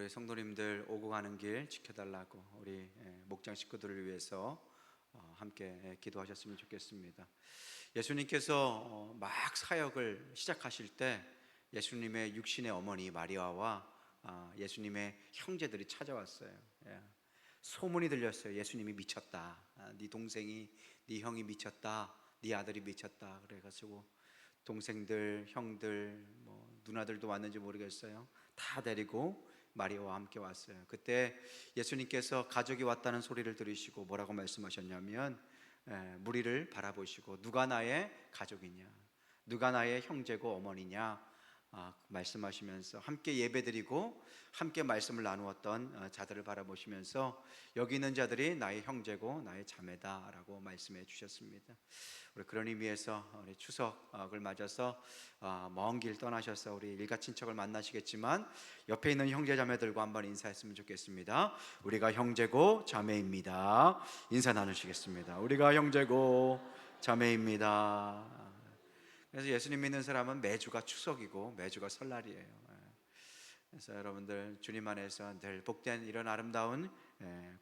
우리 성도님들 오고 가는 길 지켜달라고 우리 목장 식구들을 위해서 함께 기도하셨으면 좋겠습니다. 예수님께서 막 사역을 시작하실 때 예수님의 육신의 어머니 마리아와 예수님의 형제들이 찾아왔어요. 소문이 들렸어요. 예수님이 미쳤다. 네 동생이, 네 형이 미쳤다. 네 아들이 미쳤다. 그래가지고 동생들, 형들, 누나들도 왔는지 모르겠어요. 다 데리고 마리아와 함께 왔어요. 그때 예수님께서 가족이 왔다는 소리를 들으시고 뭐라고 말씀하셨냐면 무리를 바라보시고 누가 나의 가족이냐, 누가 나의 형제고 어머니냐 말씀하시면서 함께 예배드리고 함께 말씀을 나누었던 자들을 바라보시면서 여기 있는 자들이 나의 형제고 나의 자매다라고 말씀해 주셨습니다. 우리 그런 의미에서 우리 추석을 맞아서 먼 길 떠나셔서 우리 일가 친척을 만나시겠지만 옆에 있는 형제 자매들과 한번 인사했으면 좋겠습니다. 우리가 형제고 자매입니다. 인사 나누시겠습니다. 우리가 형제고 자매입니다. 그래서 예수님 믿는 사람은 매주가 추석이고 매주가 설날이에요. 그래서 여러분들 주님 안에서 늘 복된 이런 아름다운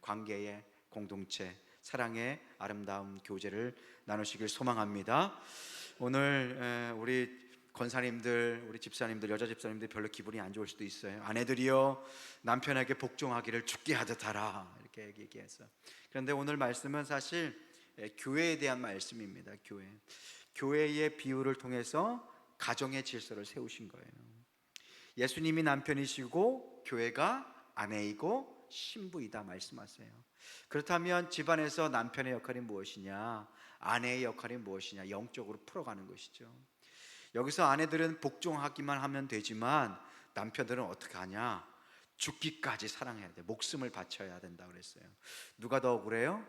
관계의 공동체, 사랑의 아름다운 교제를 나누시길 소망합니다. 오늘 우리 권사님들, 우리 집사님들, 여자 집사님들 별로 기분이 안 좋을 수도 있어요. 아내들이여 남편에게 복종하기를 죽게 하듯 하라 이렇게 얘기해서. 그런데 오늘 말씀은 사실 교회에 대한 말씀입니다. 교회의 비유를 통해서 가정의 질서를 세우신 거예요. 예수님이 남편이시고 교회가 아내이고 신부이다 말씀하세요. 그렇다면 집안에서 남편의 역할이 무엇이냐, 아내의 역할이 무엇이냐, 영적으로 풀어가는 것이죠. 여기서 아내들은 복종하기만 하면 되지만 남편들은 어떻게 하냐, 죽기까지 사랑해야 돼. 목숨을 바쳐야 된다 그랬어요. 누가 더 억울해요?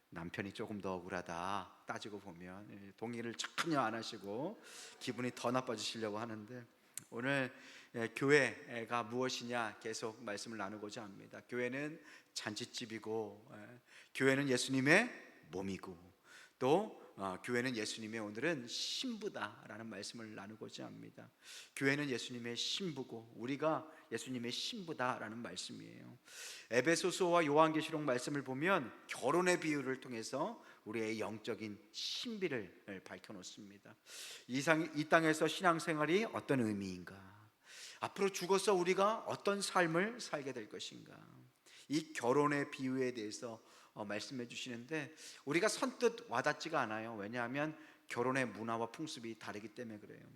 남편이 조금 더 억울하다. 따지고 보면 동의를 전혀 안 하시고 기분이 더 나빠지시려고 하는데, 오늘 교회가 무엇이냐 계속 말씀을 나누고자 합니다. 교회는 잔칫집이고 교회는 예수님의 몸이고 또 교회는 예수님의 오늘은 신부다라는 말씀을 나누고자 합니다. 교회는 예수님의 신부고 우리가 예수님의 신부다라는 말씀이에요. 에베소서와 요한계시록 말씀을 보면 결혼의 비유를 통해서 우리의 영적인 신비를 밝혀놓습니다. 이 땅에서 신앙생활이 어떤 의미인가, 앞으로 죽어서 우리가 어떤 삶을 살게 될 것인가, 이 결혼의 비유에 대해서 말씀해 주시는데 우리가 선뜻 와닿지가 않아요. 왜냐하면 결혼의 문화와 풍습이 다르기 때문에 그래요.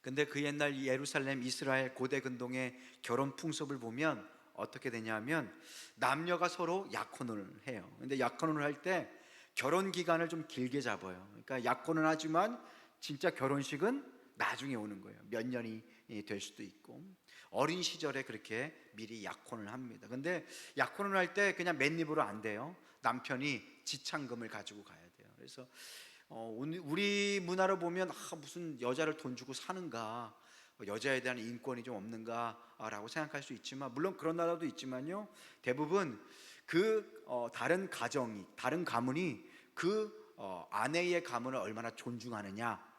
근데 그 옛날 예루살렘 이스라엘 고대 근동의 결혼 풍습을 보면 어떻게 되냐면 남녀가 서로 약혼을 해요. 근데 약혼을 할 때 결혼 기간을 좀 길게 잡아요. 그러니까 약혼은 하지만 진짜 결혼식은 나중에 오는 거예요. 몇 년이 될 수도 있고 어린 시절에 그렇게 미리 약혼을 합니다. 근데 약혼을 할 때 그냥 맨입으로 안 돼요. 남편이 지참금을 가지고 가야 돼요. 그래서 우리 문화로 보면 무슨 여자를 돈 주고 사는가, 여자에 대한 인권이 좀 없는가라고 생각할 수 있지만, 물론 그런 나라도 있지만요, 대부분 다른 가문이 그 아내의 가문을 얼마나 존중하느냐,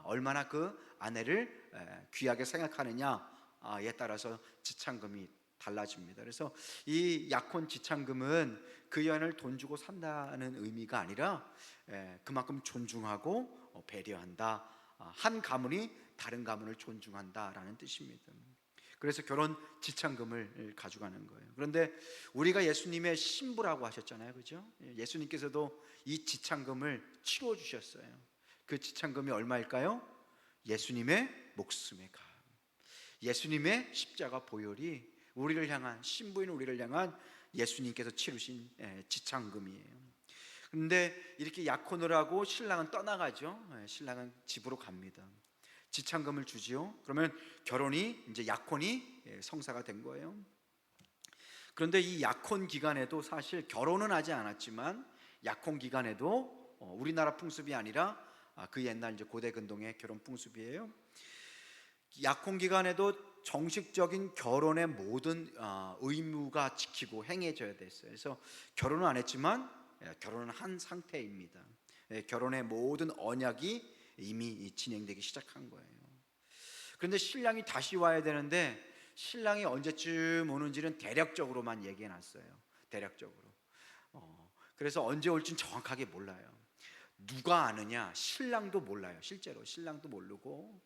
얼마나 그 아내를 귀하게 생각하느냐에 따라서 지참금이 달라집니다. 그래서 이 약혼 지참금은 그 여인을 돈 주고 산다는 의미가 아니라 그만큼 존중하고 배려한다, 한 가문이 다른 가문을 존중한다라는 뜻입니다. 그래서 결혼 지참금을 가져가는 거예요. 그런데 우리가 예수님의 신부라고 하셨잖아요, 그죠? 예수님께서도 이 지참금을 치러 주셨어요. 그 지참금이 얼마일까요? 예수님의 목숨의 값, 예수님의 십자가 보혈이 우리를 향한, 신부인 우리를 향한 예수님께서 치르신 지참금이에요. 그런데 이렇게 약혼을 하고 신랑은 떠나가죠. 신랑은 집으로 갑니다. 지참금을 주지요. 그러면 약혼이 성사가 된 거예요. 그런데 이 약혼 기간에도 사실 결혼은 하지 않았지만 약혼 기간에도 우리나라 풍습이 아니라 그 옛날 고대 근동의 결혼 풍습이에요. 약혼 기간에도 정식적인 결혼의 모든 의무가 지키고 행해져야 됐어요. 그래서 결혼은 안 했지만 결혼은 한 상태입니다. 결혼의 모든 언약이 이미 진행되기 시작한 거예요. 그런데 신랑이 다시 와야 되는데 신랑이 언제쯤 오는지는 대략적으로만 얘기해 놨어요. 대략적으로. 그래서 언제 올지는 정확하게 몰라요. 누가 아느냐? 신랑도 몰라요. 실제로 신랑도 모르고,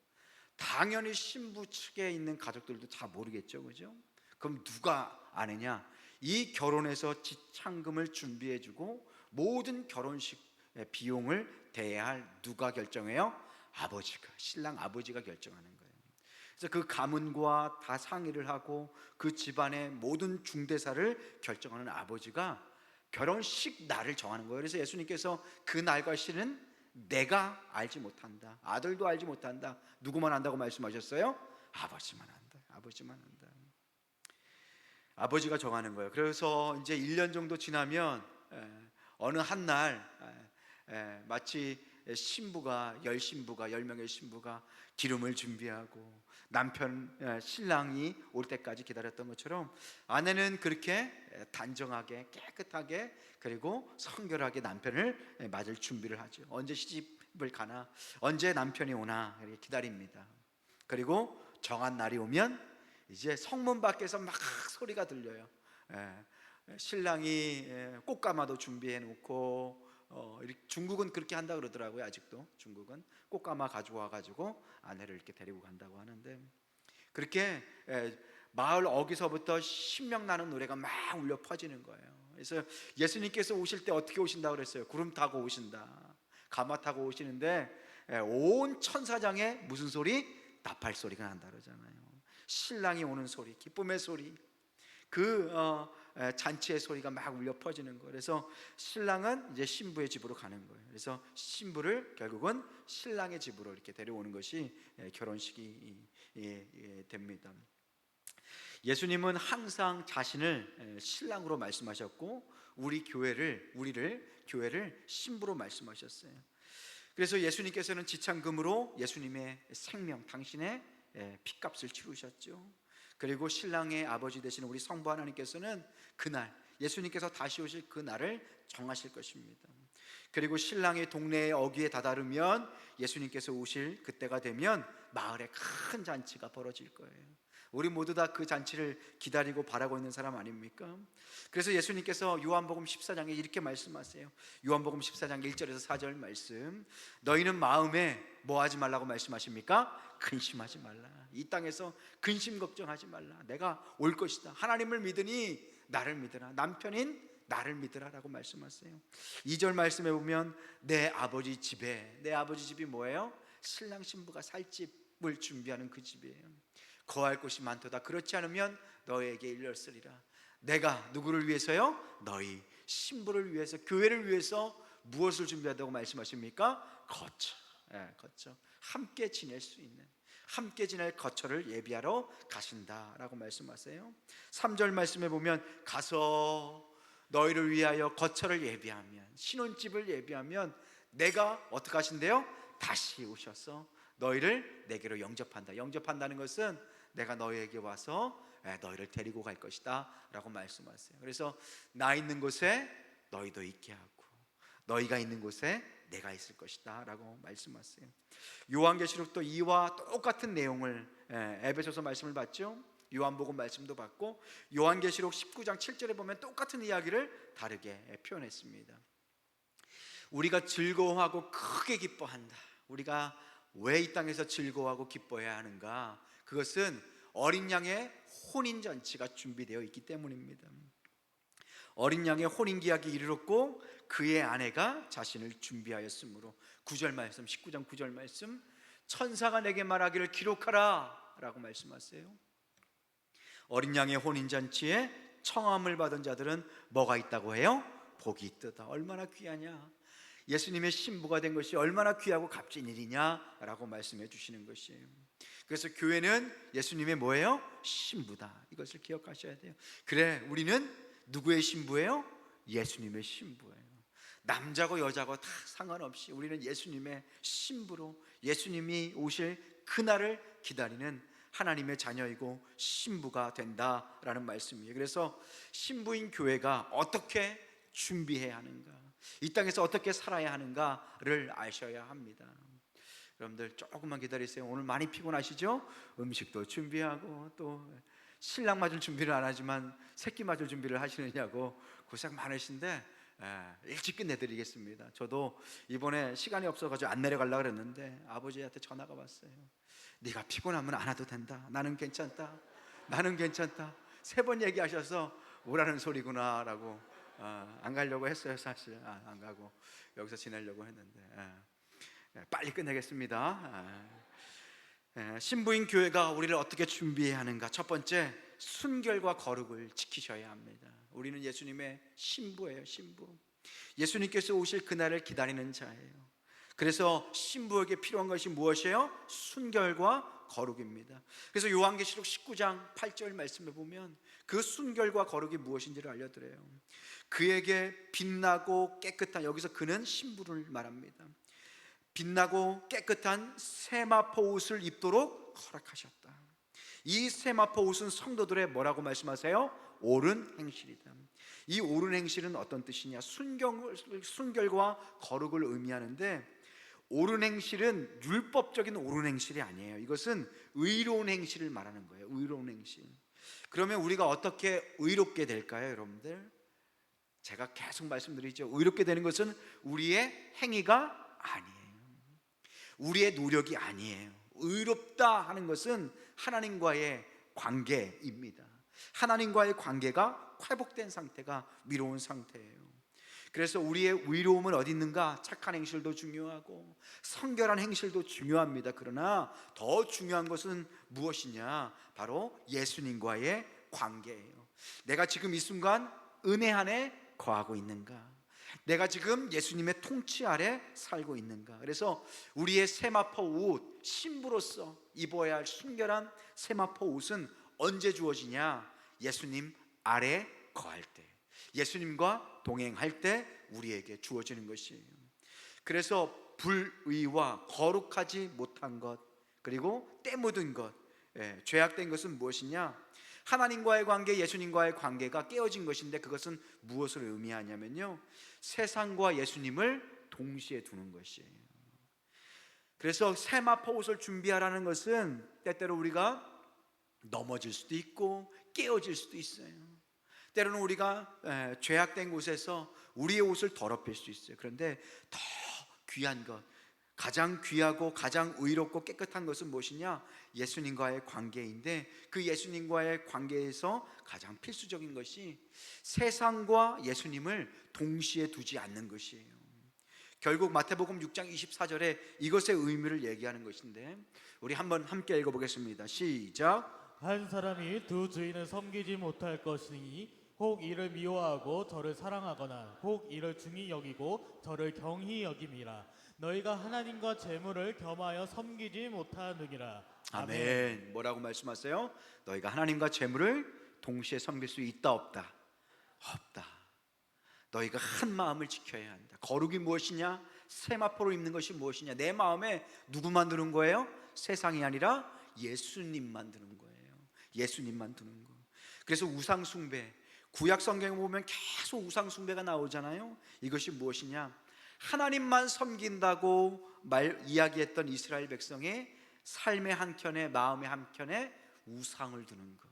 당연히 신부 측에 있는 가족들도 다 모르겠죠, 그죠? 그럼 누가 아느냐? 이 결혼해서 지참금을 준비해주고 모든 결혼식 비용을 대야 할 누가 결정해요? 아버지가, 신랑 아버지가 결정하는 거예요. 그래서 그 가문과 다 상의를 하고 그 집안의 모든 중대사를 결정하는 아버지가 결혼식 날을 정하는 거예요. 그래서 예수님께서 그 날과 시는 내가 알지 못한다, 아들도 알지 못한다. 누구만 안다고 말씀하셨어요? 아버지만 안다. 아버지만 안다. 아버지가 정하는 거예요. 그래서 이제 1년 정도 지나면 어느 한 날 마치 신부가 10명의 신부가 기름을 준비하고 남편 신랑이 올 때까지 기다렸던 것처럼, 아내는 그렇게 단정하게 깨끗하게 그리고 성결하게 남편을 맞을 준비를 하죠. 언제 시집을 가나, 언제 남편이 오나 이렇게 기다립니다. 그리고 정한 날이 오면 이제 성문 밖에서 막 소리가 들려요. 신랑이 꽃가마도 준비해 놓고, 중국은 그렇게 한다 그러더라고요. 아직도 중국은 꽃가마 가지고 와가지고 아내를 이렇게 데리고 간다고 하는데, 그렇게 마을 어귀서부터 신명나는 노래가 막 울려 퍼지는 거예요. 그래서 예수님께서 오실 때 어떻게 오신다고 그랬어요? 구름 타고 오신다, 가마 타고 오시는데 온 천사장에 무슨 소리? 나팔 소리가 난다 그러잖아요. 신랑이 오는 소리, 기쁨의 소리, 그 잔치의 소리가 막 울려 퍼지는 거예요. 그래서 신랑은 이제 신부의 집으로 가는 거예요. 그래서 신부를 결국은 신랑의 집으로 이렇게 데려오는 것이 결혼식이 됩니다. 예수님은 항상 자신을 신랑으로 말씀하셨고 우리를 교회를 신부로 말씀하셨어요. 그래서 예수님께서는 지참금으로 예수님의 생명, 당신의 피값을 치르셨죠. 그리고 신랑의 아버지 되시는 우리 성부 하나님께서는 그날, 예수님께서 다시 오실 그 날을 정하실 것입니다. 그리고 신랑이 동네의 어귀에 다다르면, 예수님께서 오실 그때가 되면 마을에 큰 잔치가 벌어질 거예요. 우리 모두 다 그 잔치를 기다리고 바라고 있는 사람 아닙니까? 그래서 예수님께서 요한복음 14장에 이렇게 말씀하세요. 요한복음 14장 1절에서 4절 말씀, 너희는 마음에 뭐 하지 말라고 말씀하십니까? 근심하지 말라. 이 땅에서 근심 걱정하지 말라. 내가 올 것이다. 하나님을 믿으니 나를 믿으라. 남편인 나를 믿으라 라고 말씀하세요. 2절 말씀에 보면 내 아버지 집이 뭐예요? 신랑 신부가 살 집을 준비하는 그 집이에요. 거할 곳이 많도다. 그렇지 않으면 너에게 일렀으리라. 내가 누구를 위해서요? 너희 신부를 위해서, 교회를 위해서 무엇을 준비한다고 말씀하십니까? 거처. 함께 지낼 수 있는, 함께 지낼 거처를 예비하러 가신다라고 말씀하세요. 3절 말씀에 보면 가서 너희를 위하여 거처를 예비하면, 신혼집을 예비하면 내가 어떻게 하신대요? 다시 오셔서 너희를 내게로 영접한다. 영접한다는 것은 내가 너희에게 와서 너희를 데리고 갈 것이다 라고 말씀하세요. 그래서 나 있는 곳에 너희도 있게 하고 너희가 있는 곳에 내가 있을 것이다 라고 말씀하세요. 요한계시록도 이와 똑같은 내용을, 에베소서 말씀을 봤죠. 요한복음 말씀도 봤고, 요한계시록 19장 7절에 보면 똑같은 이야기를 다르게 표현했습니다. 우리가 즐거워하고 크게 기뻐한다. 우리가 왜 이 땅에서 즐거워하고 기뻐해야 하는가? 그것은 어린 양의 혼인잔치가 준비되어 있기 때문입니다. 어린 양의 혼인기약이 이르렀고 그의 아내가 자신을 준비하였으므로, 9절 말씀, 19장 9절 말씀, 천사가 내게 말하기를 기록하라 라고 말씀하세요. 어린 양의 혼인잔치에 청함을 받은 자들은 뭐가 있다고 해요? 복이 있도다. 얼마나 귀하냐, 예수님의 신부가 된 것이 얼마나 귀하고 값진 일이냐라고 말씀해 주시는 것이에요. 그래서 교회는 예수님의 뭐예요? 신부다. 이것을 기억하셔야 돼요. 그래, 우리는 누구의 신부예요? 예수님의 신부예요. 남자고 여자고 다 상관없이 우리는 예수님의 신부로, 예수님이 오실 그날을 기다리는 하나님의 자녀이고 신부가 된다라는 말씀이에요. 그래서 신부인 교회가 어떻게 준비해야 하는가, 이 땅에서 어떻게 살아야 하는가를 아셔야 합니다. 여러분들 조금만 기다리세요. 오늘 많이 피곤하시죠? 음식도 준비하고 또 신랑 맞을 준비를 안 하지만 새끼 맞을 준비를 하시느냐고 고생 많으신데 일찍 끝내드리겠습니다. 저도 이번에 시간이 없어가지고 안 내려가려고 그랬는데 아버지한테 전화가 왔어요. 네가 피곤하면 안 와도 된다. 나는 괜찮다. 나는 괜찮다. 3번 얘기하셔서 오라는 소리구나 라고 안 가려고 했어요. 사실 안 가고 여기서 지내려고 했는데 빨리 끝내겠습니다. 신부인 교회가 우리를 어떻게 준비해야 하는가? 첫 번째, 순결과 거룩을 지키셔야 합니다. 우리는 예수님의 신부예요. 신부. 예수님께서 오실 그날을 기다리는 자예요. 그래서 신부에게 필요한 것이 무엇이에요? 순결과 거룩입니다. 그래서 요한계시록 19장 8절 말씀을 보면 그 순결과 거룩이 무엇인지를 알려드려요. 그에게 빛나고 깨끗한, 여기서 그는 신부를 말합니다. 빛나고 깨끗한 세마포 옷을 입도록 허락하셨다. 이 세마포 옷은 성도들의 뭐라고 말씀하세요? 옳은 행실이다. 이 옳은 행실은 어떤 뜻이냐? 순결과 거룩을 의미하는데, 옳은 행실은 율법적인 옳은 행실이 아니에요. 이것은 의로운 행실을 말하는 거예요. 의로운 행실. 그러면 우리가 어떻게 의롭게 될까요, 여러분들? 제가 계속 말씀드리죠. 의롭게 되는 것은 우리의 행위가 아니에요. 우리의 노력이 아니에요. 의롭다 하는 것은 하나님과의 관계입니다. 하나님과의 관계가 회복된 상태가 위로운 상태예요. 그래서 우리의 의로움은 어디 있는가? 착한 행실도 중요하고 성결한 행실도 중요합니다. 그러나 더 중요한 것은 무엇이냐? 바로 예수님과의 관계예요. 내가 지금 이 순간 은혜 안에 거하고 있는가? 내가 지금 예수님의 통치 아래 살고 있는가? 그래서 우리의 세마포 옷, 신부로서 입어야 할 순결한 세마포 옷은 언제 주어지냐? 예수님 아래 거할 때, 예수님과 동행할 때 우리에게 주어지는 것이에요. 그래서 불의와 거룩하지 못한 것, 그리고 때 묻은 것, 죄악된 것은 무엇이냐? 하나님과의 관계, 예수님과의 관계가 깨어진 것인데, 그것은 무엇을 의미하냐면요, 세상과 예수님을 동시에 두는 것이에요. 그래서 세마포 옷을 준비하라는 것은 때때로 우리가 넘어질 수도 있고 깨어질 수도 있어요. 때로는 우리가 죄악된 곳에서 우리의 옷을 더럽힐 수 있어요. 그런데 더 귀한 것, 가장 귀하고 가장 의롭고 깨끗한 것은 무엇이냐? 예수님과의 관계인데, 그 예수님과의 관계에서 가장 필수적인 것이 세상과 예수님을 동시에 두지 않는 것이에요. 결국 마태복음 6장 24절에 이것의 의미를 얘기하는 것인데, 우리 한번 함께 읽어보겠습니다. 시작. 한 사람이 두 주인을 섬기지 못할 것이니 혹 이를 미워하고 저를 사랑하거나 혹 이를 중히 여기고 저를 경히 여김이라. 너희가 하나님과 재물을 겸하여 섬기지 못하느니라. 아멘. 뭐라고 말씀하세요? 너희가 하나님과 재물을 동시에 섬길 수 있다 없다? 없다. 너희가 한 마음을 지켜야 한다. 거룩이 무엇이냐? 세마포로 입는 것이 무엇이냐? 내 마음에 누구만 두는 거예요? 세상이 아니라 예수님만 두는 거예요. 예수님만 두는 거. 그래서 우상 숭배, 구약 성경에 보면 계속 우상 숭배가 나오잖아요. 이것이 무엇이냐? 하나님만 섬긴다고 이야기했던 이스라엘 백성의 삶의 한켠에, 마음의 한켠에 우상을 두는 것,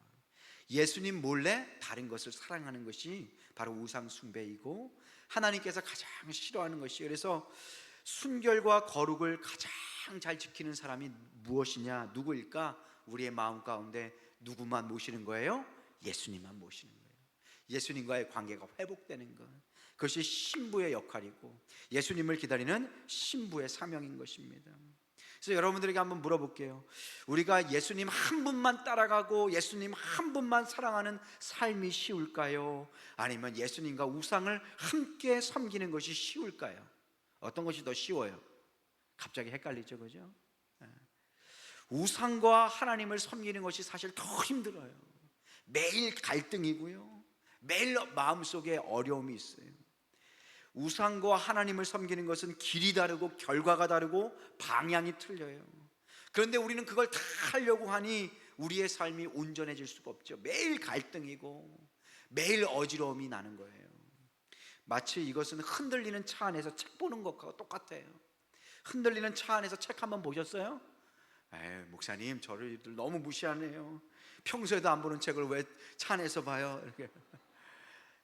예수님 몰래 다른 것을 사랑하는 것이 바로 우상 숭배이고, 하나님께서 가장 싫어하는 것이에요. 그래서 순결과 거룩을 가장 잘 지키는 사람이 무엇이냐? 누구일까? 우리의 마음 가운데 누구만 모시는 거예요? 예수님만 모시는 거예요. 예수님과의 관계가 회복되는 것, 그것이 신부의 역할이고 예수님을 기다리는 신부의 사명인 것입니다. 그래서 여러분들에게 한번 물어볼게요. 우리가 예수님 한 분만 따라가고 예수님 한 분만 사랑하는 삶이 쉬울까요? 아니면 예수님과 우상을 함께 섬기는 것이 쉬울까요? 어떤 것이 더 쉬워요? 갑자기 헷갈리죠, 그죠? 우상과 하나님을 섬기는 것이 사실 더 힘들어요. 매일 갈등이고요, 매일 마음속에 어려움이 있어요. 우상과 하나님을 섬기는 것은 길이 다르고 결과가 다르고 방향이 틀려요. 그런데 우리는 그걸 다 하려고 하니 우리의 삶이 온전해질 수가 없죠. 매일 갈등이고 매일 어지러움이 나는 거예요. 마치 이것은 흔들리는 차 안에서 책 보는 것과 똑같아요. 흔들리는 차 안에서 책 한번 보셨어요? 목사님 저를 너무 무시하네요. 평소에도 안 보는 책을 왜 차 안에서 봐요? 이렇게.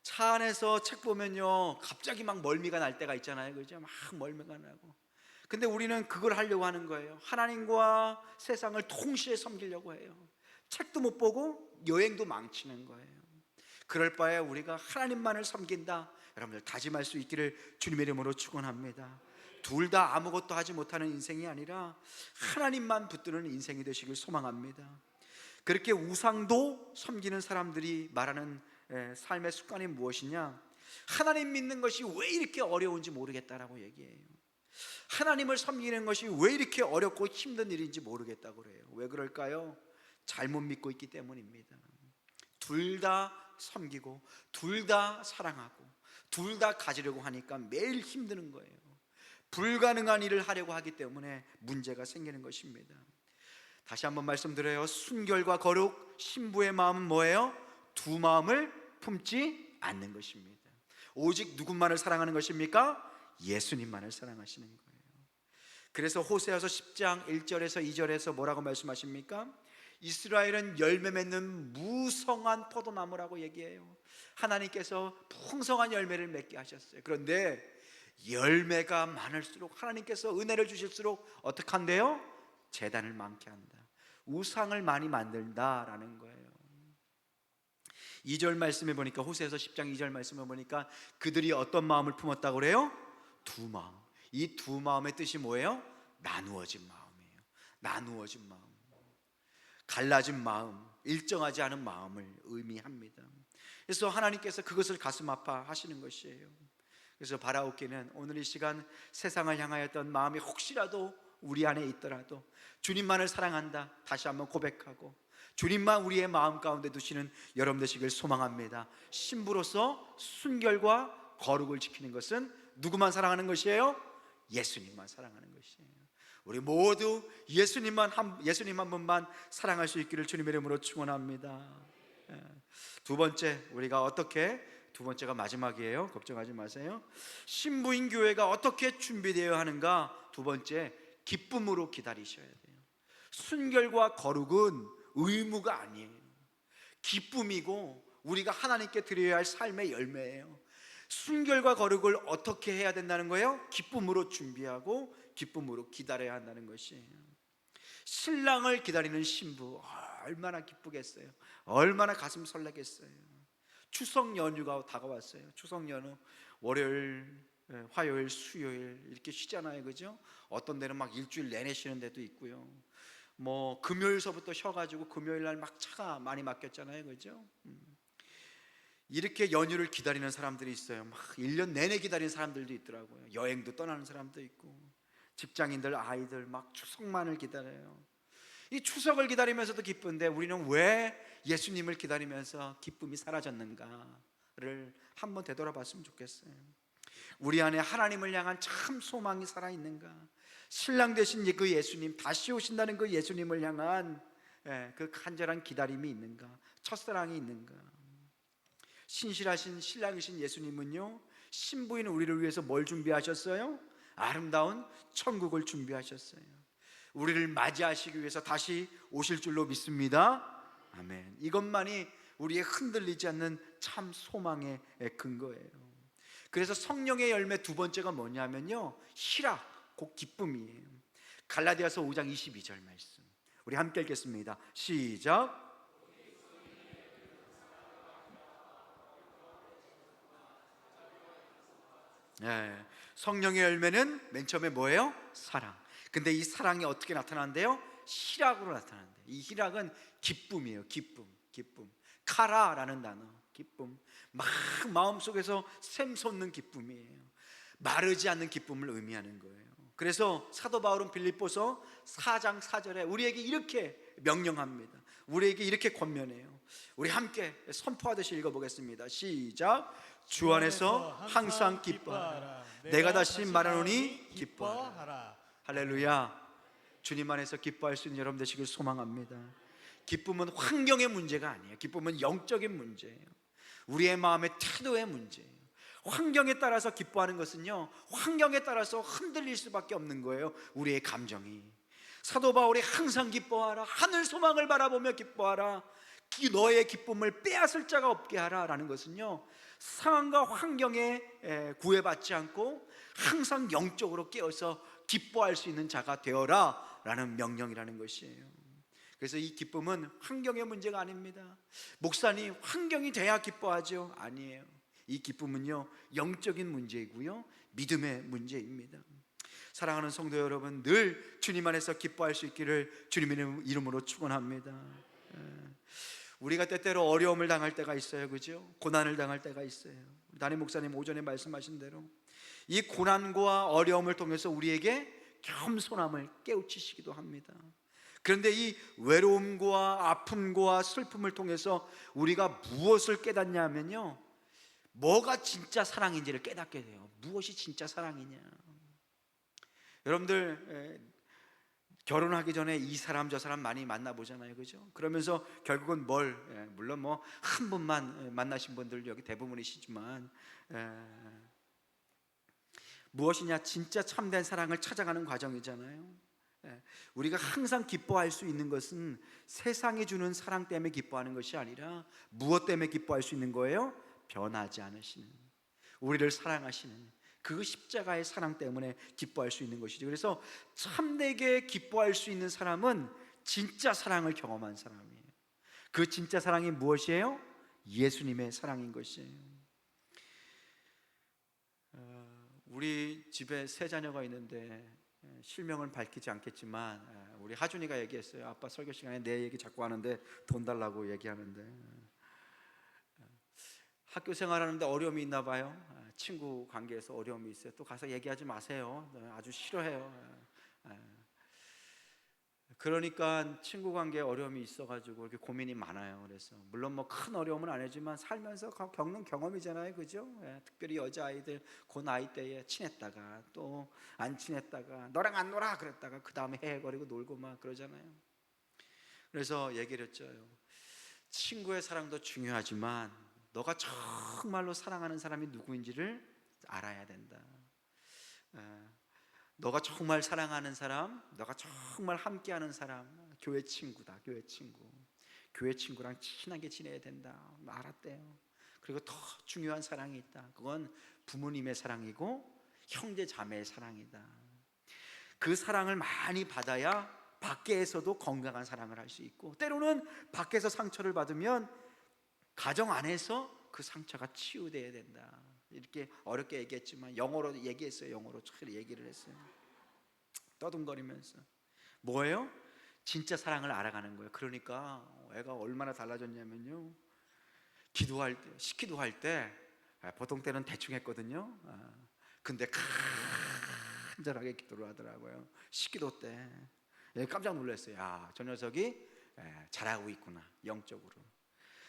차 안에서 책 보면요, 갑자기 막 멀미가 날 때가 있잖아요, 그죠? 막 멀미가 나고. 근데 우리는 그걸 하려고 하는 거예요. 하나님과 세상을 동시에 섬기려고 해요. 책도 못 보고 여행도 망치는 거예요. 그럴 바에 우리가 하나님만을 섬긴다, 여러분들 다짐할 수 있기를 주님의 이름으로 축원합니다. 둘 다 아무것도 하지 못하는 인생이 아니라 하나님만 붙드는 인생이 되시길 소망합니다. 그렇게 우상도 섬기는 사람들이 말하는 삶의 습관이 무엇이냐? 하나님 믿는 것이 왜 이렇게 어려운지 모르겠다라고 얘기해요. 하나님을 섬기는 것이 왜 이렇게 어렵고 힘든 일인지 모르겠다고 그래요. 왜 그럴까요? 잘못 믿고 있기 때문입니다. 둘 다 섬기고 둘 다 사랑하고 둘 다 가지려고 하니까 매일 힘드는 거예요. 불가능한 일을 하려고 하기 때문에 문제가 생기는 것입니다. 다시 한번 말씀드려요. 순결과 거룩, 신부의 마음은 뭐예요? 두 마음을 품지 않는 것입니다. 오직 누군만을 사랑하는 것입니까? 예수님만을 사랑하시는 거예요. 그래서 호세아서 10장 1절에서 2절에서 뭐라고 말씀하십니까? 이스라엘은 열매 맺는 무성한 포도나무라고 얘기해요. 하나님께서 풍성한 열매를 맺게 하셨어요. 그런데 열매가 많을수록 하나님께서 은혜를 주실수록 어떻게 한대요? 재단을 많게 한다, 우상을 많이 만든다라는 거예요. 2절 말씀에 보니까, 호세아서 10장 2절 말씀에 보니까 그들이 어떤 마음을 품었다고 그래요? 두 마음. 이 두 마음의 뜻이 뭐예요? 나누어진 마음이에요. 나누어진 마음, 갈라진 마음, 일정하지 않은 마음을 의미합니다. 그래서 하나님께서 그것을 가슴 아파하시는 것이에요. 그래서 바라옵기는 오늘 이 시간 세상을 향하였던 마음이 혹시라도 우리 안에 있더라도 주님만을 사랑한다 다시 한번 고백하고 주님만 우리의 마음 가운데 두시는 여러분 되시길 소망합니다. 신부로서 순결과 거룩을 지키는 것은 누구만 사랑하는 것이에요? 예수님만 사랑하는 것이에요. 우리 모두 예수님 한 분만 사랑할 수 있기를 주님의 이름으로 축원합니다. 두 번째, 우리가 어떻게, 두 번째가 마지막이에요. 걱정하지 마세요. 신부인 교회가 어떻게 준비되어야 하는가? 두 번째, 기쁨으로 기다리셔야 돼요. 순결과 거룩은 의무가 아니에요. 기쁨이고 우리가 하나님께 드려야 할 삶의 열매예요. 순결과 거룩을 어떻게 해야 된다는 거예요? 기쁨으로 준비하고 기쁨으로 기다려야 한다는 것이에요. 신랑을 기다리는 신부 얼마나 기쁘겠어요. 얼마나 가슴 설레겠어요. 추석 연휴가 다가왔어요. 추석 연휴 월요일, 화요일, 수요일 이렇게 쉬잖아요, 그죠? 어떤 데는 막 일주일 내내 쉬는 데도 있고요. 뭐 금요일서부터 쉬어가지고 금요일 날 막 차가 많이 막혔잖아요, 그죠? 이렇게 연휴를 기다리는 사람들이 있어요. 막 1년 내내 기다리는 사람들도 있더라고요. 여행도 떠나는 사람도 있고, 직장인들, 아이들 막 추석만을 기다려요. 이 추석을 기다리면서도 기쁜데 우리는 왜 예수님을 기다리면서 기쁨이 사라졌는가를 한번 되돌아봤으면 좋겠어요. 우리 안에 하나님을 향한 참 소망이 살아있는가? 신랑 되신 그 예수님, 다시 오신다는 그 예수님을 향한 그 간절한 기다림이 있는가? 첫사랑이 있는가? 신실하신 신랑이신 예수님은요, 신부인 우리를 위해서 뭘 준비하셨어요? 아름다운 천국을 준비하셨어요. 우리를 맞이하시기 위해서 다시 오실 줄로 믿습니다. 아멘. 이것만이 우리의 흔들리지 않는 참 소망의 근거예요. 그래서 성령의 열매 두 번째가 뭐냐면요, 희락, 곧 기쁨이에요. 갈라디아서 5장 22절 말씀 우리 함께 읽겠습니다. 시작. 성령의 열매는 맨 처음에 뭐예요? 사랑. 근데 이 사랑이 어떻게 나타나는데요? 희락으로 나타나는데, 이 희락은 기쁨이에요. 기쁨. 카라라는 단어, 기쁨. 막 마음속에서 샘솟는 기쁨이에요. 마르지 않는 기쁨을 의미하는 거예요. 그래서 사도 바울은 빌립보서 4장 4절에 우리에게 이렇게 명령합니다. 우리에게 이렇게 권면해요. 우리 함께 선포하듯이 읽어보겠습니다. 시작. 주 안에서 항상 기뻐하라. 내가 다시 말하노니 기뻐하라. 할렐루야. 주님 안에서 기뻐할 수 있는 여러분 되시길 소망합니다. 기쁨은 환경의 문제가 아니에요. 기쁨은 영적인 문제예요. 우리의 마음의 태도의 문제예요. 환경에 따라서 기뻐하는 것은요, 환경에 따라서 흔들릴 수밖에 없는 거예요. 우리의 감정이. 사도 바울이 항상 기뻐하라, 하늘 소망을 바라보며 기뻐하라, 너의 기쁨을 빼앗을 자가 없게 하라라는 것은요, 상황과 환경에 구애받지 않고 항상 영적으로 깨어서 기뻐할 수 있는 자가 되어라 라는 명령이라는 것이에요. 그래서 이 기쁨은 환경의 문제가 아닙니다. 목사님, 환경이 돼야 기뻐하죠? 아니에요. 이 기쁨은요, 영적인 문제이고요, 믿음의 문제입니다. 사랑하는 성도 여러분, 늘 주님 안에서 기뻐할 수 있기를 주님의 이름으로 축원합니다. 우리가 때때로 어려움을 당할 때가 있어요, 그죠? 고난을 당할 때가 있어요. 담임 목사님 오전에 말씀하신 대로 이 고난과 어려움을 통해서 우리에게 겸손함을 깨우치시기도 합니다. 그런데 이 외로움과 아픔과 슬픔을 통해서 우리가 무엇을 깨닫냐면요, 뭐가 진짜 사랑인지를 깨닫게 돼요. 무엇이 진짜 사랑이냐. 여러분들 결혼하기 전에 이 사람 저 사람 많이 만나보잖아요, 그죠? 그러면서 결국은 물론 뭐 한 분만 만나신 분들 여기 대부분이시지만 무엇이냐, 진짜 참된 사랑을 찾아가는 과정이잖아요. 우리가 항상 기뻐할 수 있는 것은 세상이 주는 사랑 때문에 기뻐하는 것이 아니라 무엇 때문에 기뻐할 수 있는 거예요? 변하지 않으시는, 우리를 사랑하시는 그 십자가의 사랑 때문에 기뻐할 수 있는 것이죠. 그래서 참되게 기뻐할 수 있는 사람은 진짜 사랑을 경험한 사람이에요. 그 진짜 사랑이 무엇이에요? 예수님의 사랑인 것이에요. 우리 집에 세 자녀가 있는데 실명은 밝히지 않겠지만 우리 하준이가 얘기했어요. 아빠 설교 시간에 내 얘기 자꾸 하는데 돈 달라고 얘기하는데, 학교 생활하는데 어려움이 있나 봐요. 친구 관계에서 어려움이 있어요. 또 가서 얘기하지 마세요. 아주 싫어해요. 그러니까 친구 관계에 어려움이 있어가지고 이렇게 고민이 많아요. 그래서 물론 뭐 큰 어려움은 아니지만 살면서 겪는 경험이잖아요, 그죠? 특별히 여자아이들 그 나이 때에 친했다가 또 안 친했다가 너랑 안 놀아 그랬다가 그 다음에 헤헤거리고 놀고 막 그러잖아요. 그래서 얘기를 했죠. 친구의 사랑도 중요하지만 너가 정말로 사랑하는 사람이 누구인지를 알아야 된다. 너가 정말 사랑하는 사람, 너가 정말 함께하는 사람, 교회 친구다. 교회 친구랑 친하게 지내야 된다. 알았대요. 그리고 더 중요한 사랑이 있다. 그건 부모님의 사랑이고 형제 자매의 사랑이다. 그 사랑을 많이 받아야 밖에서도 건강한 사랑을 할 수 있고, 때로는 밖에서 상처를 받으면 가정 안에서 그 상처가 치유돼야 된다. 이렇게 어렵게 얘기했지만 영어로 얘기했어요. 영어로 잘 얘기를 했어요. 떠듬거리면서 뭐예요? 진짜 사랑을 알아가는 거예요. 그러니까 애가 얼마나 달라졌냐면요, 식기도할 때 보통 때는 대충 했거든요. 근데 간절하게 기도를 하더라고요. 식기도 때 깜짝 놀랐어요. 야, 저 녀석이 잘하고 있구나, 영적으로.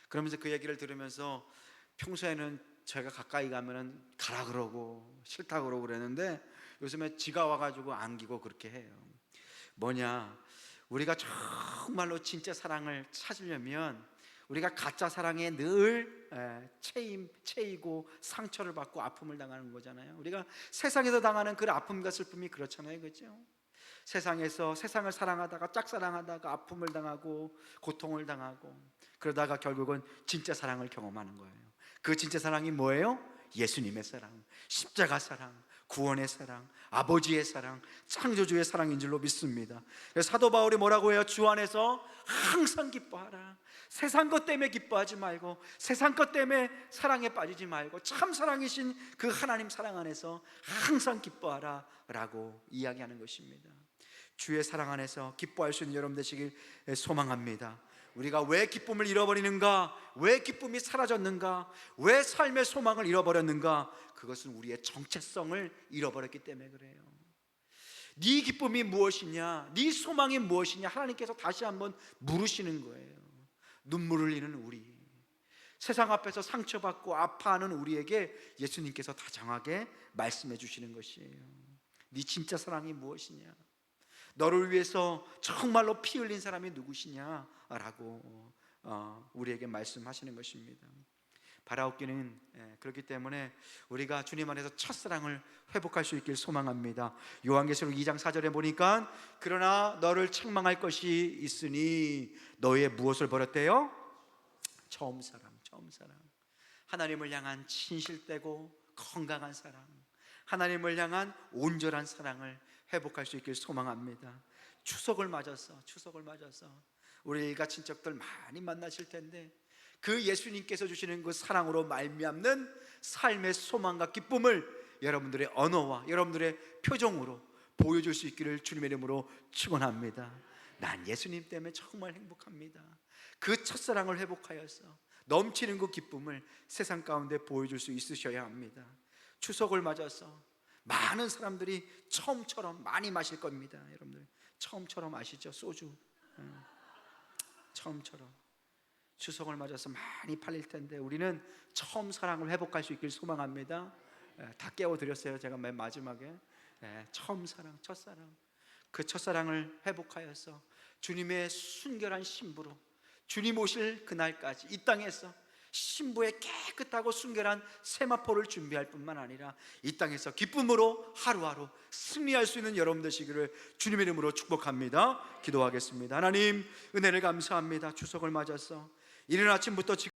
그러면서 그 얘기를 들으면서 평소에는 제가 가까이 가면은 가라 그러고 싫다 그러고 그랬는데 요즘에 지가 와가지고 안기고 그렇게 해요. 뭐냐, 우리가 정말로 진짜 사랑을 찾으려면 우리가 가짜 사랑에 늘 채이고 상처를 받고 아픔을 당하는 거잖아요. 우리가 세상에서 당하는 그 아픔과 슬픔이 그렇잖아요, 그렇죠? 세상에서 세상을 사랑하다가 짝사랑하다가 아픔을 당하고 고통을 당하고 그러다가 결국은 진짜 사랑을 경험하는 거예요. 그 진짜 사랑이 뭐예요? 예수님의 사랑, 십자가 사랑, 구원의 사랑, 아버지의 사랑, 창조주의 사랑인 줄로 믿습니다. 그래서 사도 바울이 뭐라고 해요? 주 안에서 항상 기뻐하라. 세상 것 때문에 기뻐하지 말고, 세상 것 때문에 사랑에 빠지지 말고 참 사랑이신 그 하나님 사랑 안에서 항상 기뻐하라 라고 이야기하는 것입니다. 주의 사랑 안에서 기뻐할 수 있는 여러분 되시길 소망합니다. 우리가 왜 기쁨을 잃어버리는가? 왜 기쁨이 사라졌는가? 왜 삶의 소망을 잃어버렸는가? 그것은 우리의 정체성을 잃어버렸기 때문에 그래요. 네 기쁨이 무엇이냐? 네 소망이 무엇이냐? 하나님께서 다시 한번 물으시는 거예요. 눈물을 흘리는 우리, 세상 앞에서 상처받고 아파하는 우리에게 예수님께서 다정하게 말씀해 주시는 것이에요. 네 진짜 사랑이 무엇이냐? 너를 위해서 정말로 피 흘린 사람이 누구시냐? 라고 우리에게 말씀하시는 것입니다. 바라옵기는 그렇기 때문에 우리가 주님 안에서 첫사랑을 회복할 수 있길 소망합니다. 요한계시록 2장 4절에 보니까 그러나 너를 책망할 것이 있으니 너의 무엇을 버렸대요? 처음 사랑, 처음 사랑. 하나님을 향한 진실되고 건강한 사랑, 하나님을 향한 온전한 사랑을 회복할 수 있길 소망합니다. 추석을 맞아서 우리 일가 친척들 많이 만나실 텐데 그 예수님께서 주시는 그 사랑으로 말미암는 삶의 소망과 기쁨을 여러분들의 언어와 여러분들의 표정으로 보여줄 수 있기를 주님의 이름으로 축원합니다. 난 예수님 때문에 정말 행복합니다. 그 첫사랑을 회복하여서 넘치는 그 기쁨을 세상 가운데 보여줄 수 있으셔야 합니다. 추석을 맞아서 많은 사람들이 처음처럼 많이 마실 겁니다. 여러분들 처음처럼 아시죠? 소주. 처음처럼 추석을 맞아서 많이 팔릴 텐데 우리는 처음 사랑을 회복할 수 있길 소망합니다. 다 깨워드렸어요. 제가 맨 마지막에 처음 사랑, 첫사랑, 그 첫사랑을 회복하여서 주님의 순결한 신부로 주님 오실 그날까지 이 땅에서 신부의 깨끗하고 순결한 세마포를 준비할 뿐만 아니라 이 땅에서 기쁨으로 하루하루 승리할 수 있는 여러분 되시기를 주님의 이름으로 축복합니다. 기도하겠습니다. 하나님, 은혜를 감사합니다. 추석을 맞아서 이른 아침부터